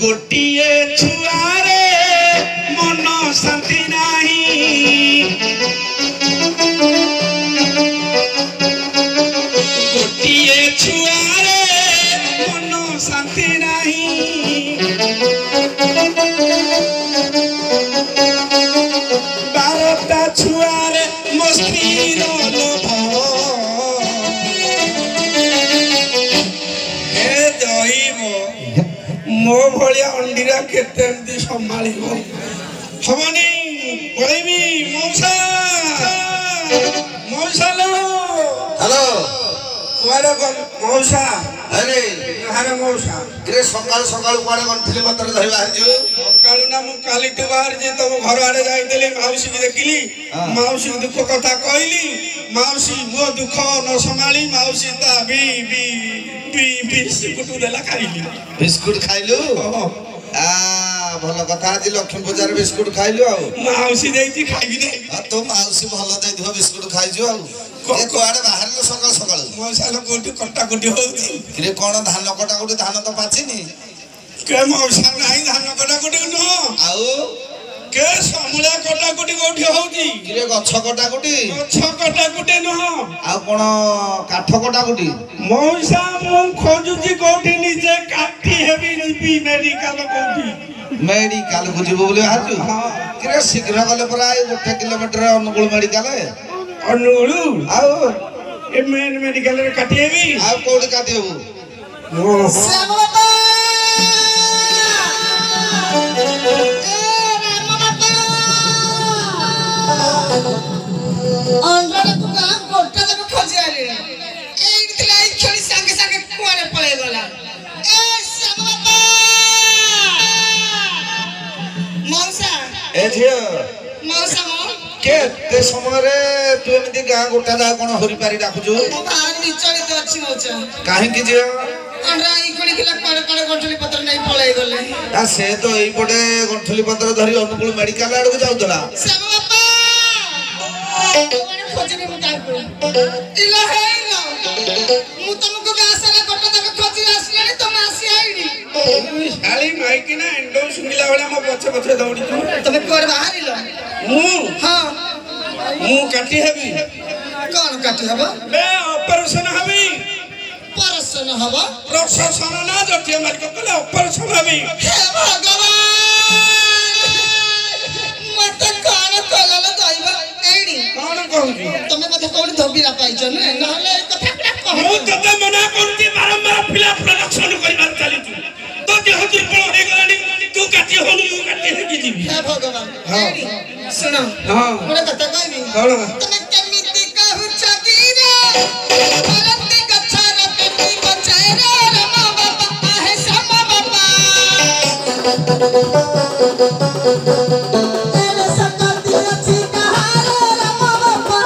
गोटिए छुआरे मन शांति नहीं गोटिए छुआरे मन शांति नहीं बारटा छुआरे मस्तीर लोभ हे दैव मो भलिया अंडीरा केते संभाल हमनी पळेबी मौसा मौसा हेलो कुआरे मौसा अरे हारे मौसा रे सकाळ सकाळ कुआरे कोन फिल्म पत्र धरि बाहर जो सकाळ ना मु काली टु बाहर जे तम घर आडे जाइतले माउसी की देखिली माउसी दुख कथा कहली माउसी मो दुख न संभाली माउसी ता बी बिस्कुट देला खाइली बिस्कुट खाइलु आ भल कथा आज लक्ष्मी पूजार बिस्कुट खाइलु आ माउसी देती खाइबी दे तो माउसी भल दे दियो बिस्कुट खाइजो आ ए कुआरे बाहर लो सकाळ सकाळ मौसा लो कोठी कट्टा कोठी होउची रे कोन धान कटा कोठी धान तो पाचिनी के मौसा नाही धान कटा कोठी न आउ के समूला कटा कोठी कोठी होउची रे गछ कटा कोठी गछ कटा कोठी न आ कोन काठ कटा कोठी मौसा मु खोजुची कोठी निजे काठी हेबी निबी मेडिकल कोठी मेडिकल बुझिबो बोले हाजु रे शीघ्र गले प्राय 1 किलोमीटर अनुगुल मेडिकल अनुगुल आउ ए मेन मेडिकल रे काठी हेबी आ कोडी काटी हो श्याम बाबा अंडर को काम गोटा तक खोजी आले एई दिला ई खड़ी संगे संगे कुआरे पळे गला ए श्याम बाबा मौसा ए झियो मौसा मो के ते समय रे तू एमिति गां गोटा जा कोन हरि पारी डाकुजु बाहर विचलित अछि मौसा काहे कि झियो अंडा ई खड़ी किला काळे काळे गंठली पत्र नै पळे गले आ से तो एई पटे गंठली पत्र धरि अनुकूल मेडिकल आडू जाउतला श्याम बाबा कोने खोजने मु काको इला हेलो मु तुमको गासला गोटा तक खोजी आसले तुम आसी आइनी शाली माइकी ना एंडो सुंगिला वाला म पछे पछे दौड़ी छु तमे कोर बाहरिलो मु हां मु काटी हेबी कोन काटी हबो बे ऑपरेशन हेबी परसन हबो प्रशासन ना जटिया मार को कले ऑपरेशन हेबी हे भगवान मत कोन कोलला जाइबा एडी कोन कहूची तमे मते कोन धोबिरा पाइछ ने नहले कथा कह मु तते मना करती बारंबार फिल्म प्रोडक्शन करिबार चली तू तो देह दुर्बल हो गलानी तू काटी होनु मु काटी हेबी जीवी हे भगवान एडी सुनो हां मोरे कथा कहबी कोन तमे केमिति कहू छगीरे फलंती गछार पेटी बचाए रे रमा बाबा आहे श्याम बाबा तेरे सकती अछि कहारे रमा बाबा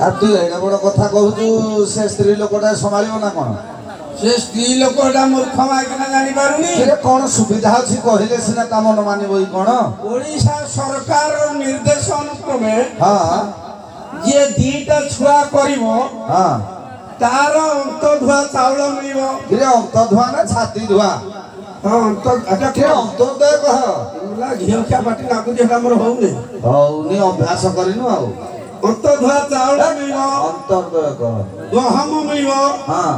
आ तू एडा बड़ कथा कहू से स्त्री लोकटा संभालियो ना कोन से स्त्री लोकटा मूर्ख माइकना जानि पारुनी रे कोन सुविधा अछि कहिले सिना काम न मानिबो कोन ओडिशा सरकार निर्देश अनुक्रमे हां जे दीटा छुआ करिवो हां तार अंत धुआ चाउल मिलिबो रे अंत धुआ ना छाती धुआ हां तो अच्छा के अंत दे कह ला घियो क्या पाटी लागु जे हमर होउनी हौनी अभ्यास करिनु आ अंत धुआ चाउल मिलिबो अंतर दे कह गहम मिलिबो हां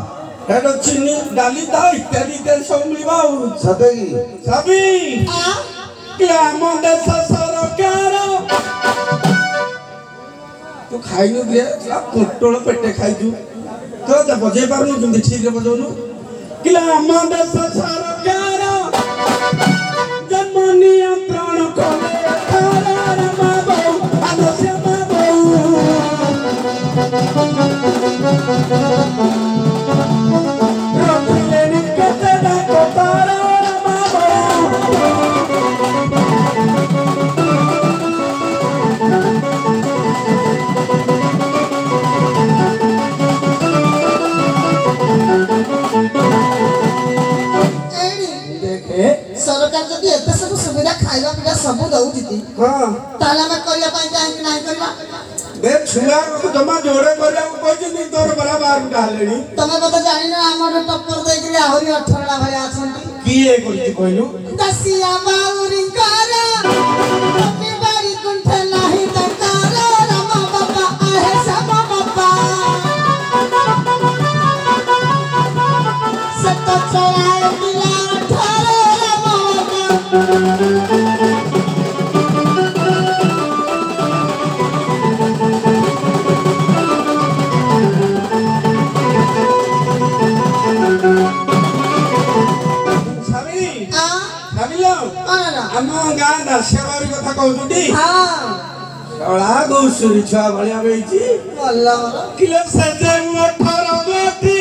हेडो चिनी डाली दा इत्यादि तेल सब मिलिबो सतेगी सभी के हम देश सरकार तू खाइनु दे कुटोळ पेटे खाइजु तो जा बजे पारनु तुम ठीक रे बजौनु कि हम देश सरकार जन्मनिया प्राण कोले तारा बाबू आदर्श बाबू रखलेनी केते डाको तारा सरकार जदि एते सब सुविधा खाइबा पिबा सब दउजिति हां ताले हम करिया पई काहे कि नाही करबा बे छुआ को जमा जोड़े करिया को कहछि तोर बराबर डालेनी तमे बता जानि ना हमर टप्पर देइ के आहुरी 18 ला भया अछंती किए करछि कहलु दसिया बाउरी कारा कभी बारी कुंठ नाही तकारा रामा बाबा आहे समा बाबा सत चलाए दिला 18 रामा बाबा ଆମ ଗାଁ ଦାସିଆବାରି କଥା କହୁଛନ୍ତି ଶଳା ଗୌସୁରୀ ଛୁଆ ଭଳିଆ ବେଇଛି କିଲୋ ସେଜେ 18 ଗୋଟି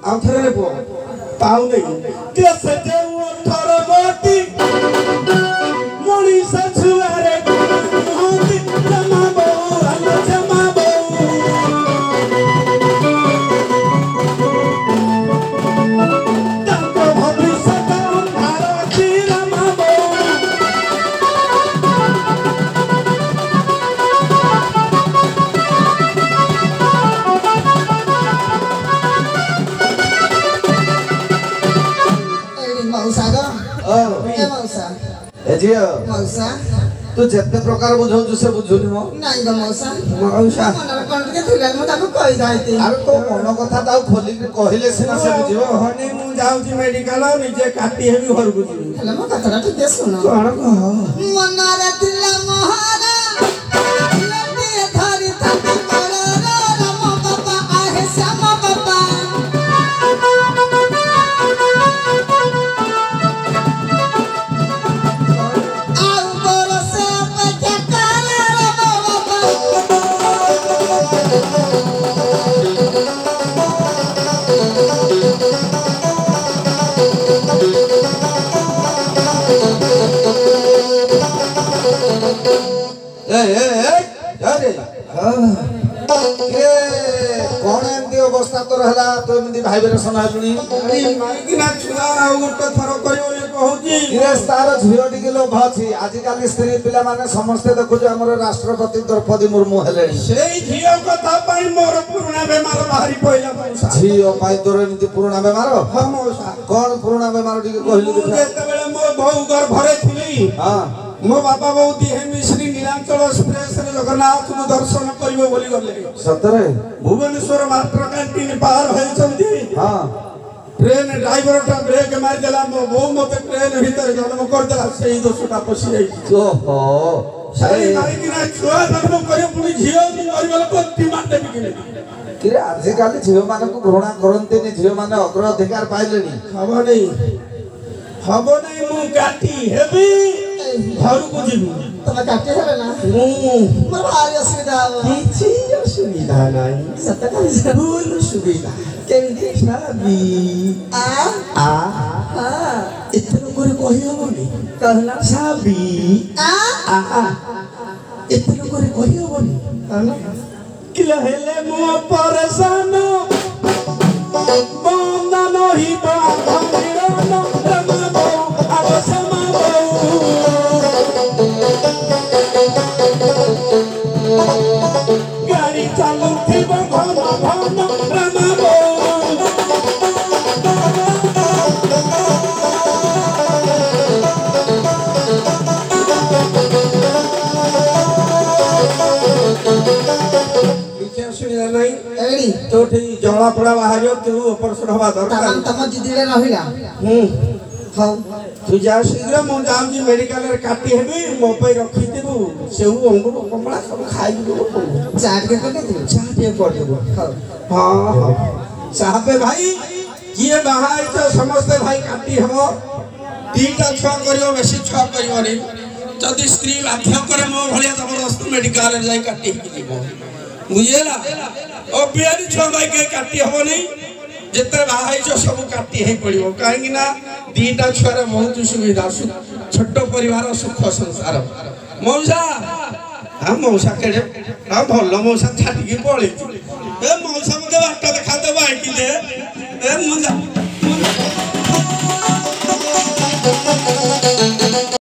ଆଉ ଥରେ ପୁଅ ପାଉନି କିଲୋ ସେଜେ 18 ଗୋଟି ମଣିଷ ଛୁଆରେ କୁହନ୍ତି ଜମା ବୋଉ ଆଲୋ ଜମା ବୋଉ ତାଙ୍କ ଭବିଷ୍ୟତ तू जेते प्रकार बुझाऊ से बुझुनी मो नाही ग मौसा मौसा मनर कोन के थिला म ताको कहि दाइते अरे तो मन कथा ताऊ खोली के कहिले सिना से बुझियो हने मु जाउची मेडिकल निजे काटी हेबी घर को जी हेला म कथरा ठीक सुनो कोन कह मनर थिला महारा लते धरि तक करो राम बाबा आहे श्याम बाबा अवस्था तो रहला तो एमती भाई बेर सुना हेलुनी माइकिना छुआ आ गोटे थर करियो ये कहूची गिरस्तार झियो टिके लोभ अछि आजि काली स्त्री पिला माने समस्त देखु जो हमर राष्ट्रपति द्रौपदी मुर्मू हेलेनी सेई झियो कथा पई मोर पुराना बेमार बाहरी पइला मौसा झियो पाई तोर एमती पुराना बेमार हां मौसा कोन पुराना बेमार टिके कहलु देखा जेते बेले मो बहु गर्भरे थिली हां मो बाबा बहु दिहे मिश्री नीलांचल एक्सप्रेस रे जगन्नाथ को दर्शन करिवो बोली गले सतरे भुवनेश्वर मास्टर कैंटीन पार होई चलती हां ट्रेन ड्राइवर टा ब्रेक मार देला मो बहु मते ट्रेन भीतर जन्म कर देला सेही दोषटा पसी जाई ओहो सही माइकिना छुआ जन्म करे पुनी झियो मरिगल कोती माटे बिकिने किरे आज काली झियो माने को घृणा करन्ते नि झियो माने अग्राधिकार पाइलेनी हबो नहीं मु काटी हेबी घर को जीवु तमे काटे हेले ना मोर भारी असुविधा किछि असुविधा नाही सत कहै फुल सुविधा केमती साबी आ इतनो करे कहि हबोनी कहला साबी आ इतनो करे कहि हबोनी कहला किला हेले मो परेशान बंदा नहीं बाबा मेरा न रमबो अब समाबो गाड़ी चालू थी घन घन रमबो एडी तो ठीक जला पड़ा बाहर तू ऑपरेशन हवा दरकार तम जिदिले रहिला हां तू जा शीघ्र मु जाउजी मेडिकल रे काटी हेबी मो पे रखी देबू सेहू अंगुर कमला सब खाई देबू चाट के कर दे चाट के कर देबू हां साहबे भाई किए बाहर तो समस्त भाई काटी हबो तीनटा छुआ करियो बेसी छुआ करियो नी जदी स्त्री बाध्य करे मो भलिया जबरदस्त मेडिकल रे जाई काटी दिबो बुझेला ओ बियारी छुआ भाई के काटी हबो नहीं जेते बाहाई जो सब काटी हे पड़िबो काहेकि ना दीटा छुआरे बहुत सुविधा छोट परिवार सुख संसार मौसा हां मौसा केडे हां भलो मौसा छाटी के पळेछि ए मौसा मते बाटा देखा दे बाइक दे ए मुंजा